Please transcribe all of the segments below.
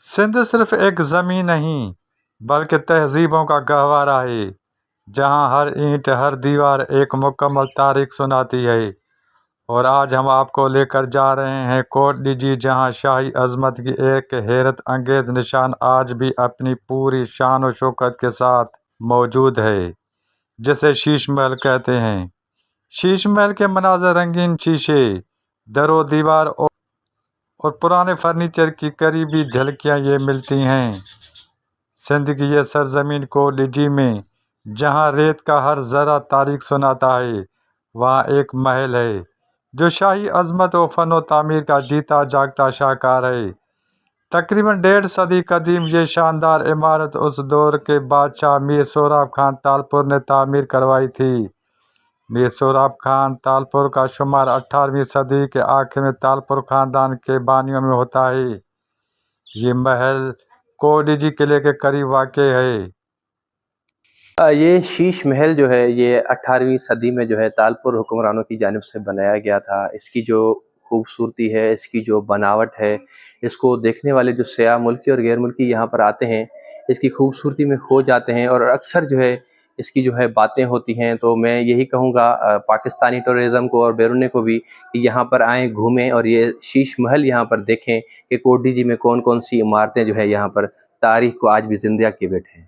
سندھ صرف ایک زمین نہیں بلکہ تہذیبوں کا گہوارہ ہے، جہاں ہر اینٹ ہر دیوار ایک مکمل تاریخ سناتی ہے۔ اور آج ہم آپ کو لے کر جا رہے ہیں کوٹ ڈیجی، جہاں شاہی عظمت کی ایک حیرت انگیز نشان آج بھی اپنی پوری شان و شوکت کے ساتھ موجود ہے، جسے شیش محل کہتے ہیں۔ شیش محل کے مناظر رنگین شیشے، در و دیوار اور پرانے فرنیچر کی قریبی جھلکیاں یہ ملتی ہیں سندھ کی یہ سرزمین کوٹ ڈیجی میں، جہاں ریت کا ہر ذرہ تاریخ سناتا ہے۔ وہاں ایک محل ہے جو شاہی عظمت و فن و تعمیر کا جیتا جاگتا شاہکار ہے۔ تقریباً 1.5 صدی قدیم یہ شاندار عمارت اس دور کے بادشاہ میر سہراب خان تالپور نے تعمیر کروائی تھی۔ میر سہراب خان تالپور کا شمار 18ویں صدی کے آخر میں تالپور خاندان کے بانیوں میں ہوتا ہے۔ یہ محل کوٹ ڈیجی قلعے کے قریب واقع ہے۔ یہ شیش محل جو ہے یہ 18ویں صدی میں جو ہے تالپور حکمرانوں کی جانب سے بنایا گیا تھا۔ اس کی جو خوبصورتی ہے، اس کی جو بناوٹ ہے، اس کو دیکھنے والے جو سیاح ملکی اور غیر ملکی یہاں پر آتے ہیں، اس کی خوبصورتی میں کھو جاتے ہیں، اور اکثر جو ہے اس کی جو ہے باتیں ہوتی ہیں۔ تو میں یہی کہوں گا پاکستانی ٹورزم کو اور بیرون کو بھی کہ یہاں پر آئیں، گھومیں اور یہ شیش محل یہاں پر دیکھیں کہ کوٹ ڈیجی میں کون کون سی عمارتیں جو ہے یہاں پر تاریخ کو آج بھی زندہ کیے بیٹھے ہیں۔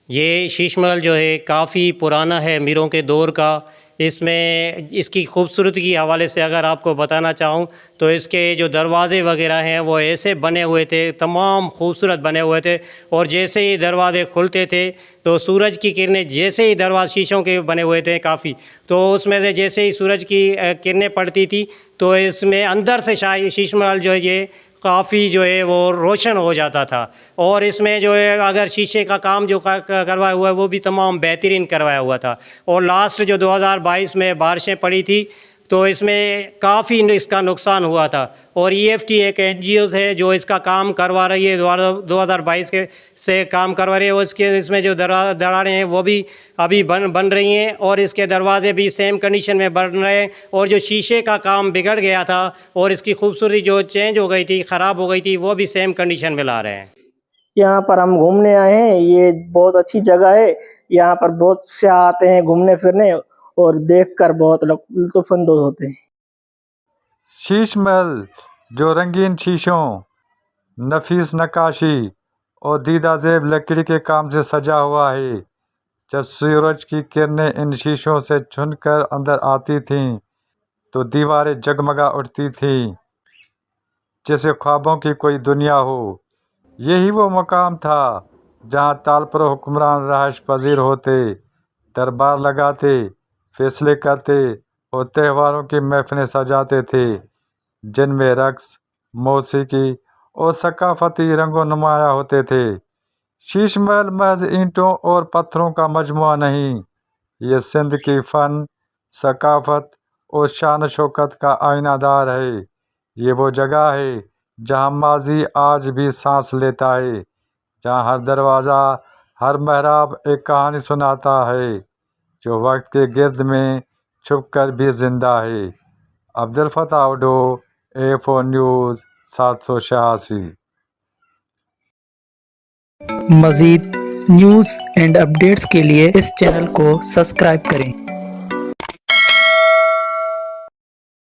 یہ شیش محل جو ہے کافی پرانا ہے، میروں کے دور کا۔ اس میں اس کی خوبصورتی کے حوالے سے اگر آپ کو بتانا چاہوں تو اس کے جو دروازے وغیرہ ہیں وہ ایسے بنے ہوئے تھے، تمام خوبصورت بنے ہوئے تھے، اور جیسے ہی دروازے کھلتے تھے تو سورج کی کرنیں، جیسے ہی دروازے شیشوں کے بنے ہوئے تھے کافی، تو اس میں سے جیسے ہی سورج کی کرنیں پڑتی تھی تو اس میں اندر سے شیش محل جو ہے یہ کافی جو ہے وہ روشن ہو جاتا تھا۔ اور اس میں جو ہے اگر شیشے کا کام جو کروایا ہوا ہے وہ بھی تمام بہترین کروایا ہوا تھا۔ اور لاسٹ جو 2022 میں بارشیں پڑی تھی تو اس میں کافی اس کا نقصان ہوا تھا، اور EFT ایک NGO ہے جو اس کا کام کروا رہی ہے، 2022 سے کام کروا رہی ہے۔ اس میں جو دراڑیں ہیں وہ بھی ابھی بن رہی ہیں، اور اس کے دروازے بھی سیم کنڈیشن میں بن رہے ہیں، اور جو شیشے کا کام بگڑ گیا تھا اور اس کی خوبصورتی جو چینج ہو گئی تھی، خراب ہو گئی تھی، وہ بھی سیم کنڈیشن میں لا رہے ہیں۔ یہاں پر ہم گھومنے آئے ہیں، یہ بہت اچھی جگہ ہے۔ یہاں پر بہت سیاح آتے ہیں گھومنے پھرنے، اور دیکھ کر بہت لطف اندوز ہوتے ہیں۔ شیش محل جو رنگین شیشوں، نفیس نقاشی اور دیدہ زیب لکڑی کے کام سے سجا ہوا ہے۔ جب سورج کی کرنیں ان شیشوں سے چھن کر اندر آتی تھیں تو دیواریں جگمگا اٹھتی تھیں، جیسے خوابوں کی کوئی دنیا ہو۔ یہی وہ مقام تھا جہاں تالپور حکمران رہائش پذیر ہوتے، دربار لگاتے، فیصلے کرتے اور تہواروں کی محفلیں سجاتے تھے، جن میں رقص، موسیقی اور ثقافتی رنگ نمایاں ہوتے تھے۔ شیش محل محض اینٹوں اور پتھروں کا مجموعہ نہیں، یہ سندھ کی فن، ثقافت اور شان و شوکت کا آئینہ دار ہے۔ یہ وہ جگہ ہے جہاں ماضی آج بھی سانس لیتا ہے، جہاں ہر دروازہ، ہر محراب ایک کہانی سناتا ہے جو وقت کے گرد میں چھپ کر بھی زندہ ہے۔ Abdul Fattah Odho, A4 news, 786۔ مزید نیوز اینڈ اپڈیٹس کے لیے اس چینل کو سبسکرائب کریں۔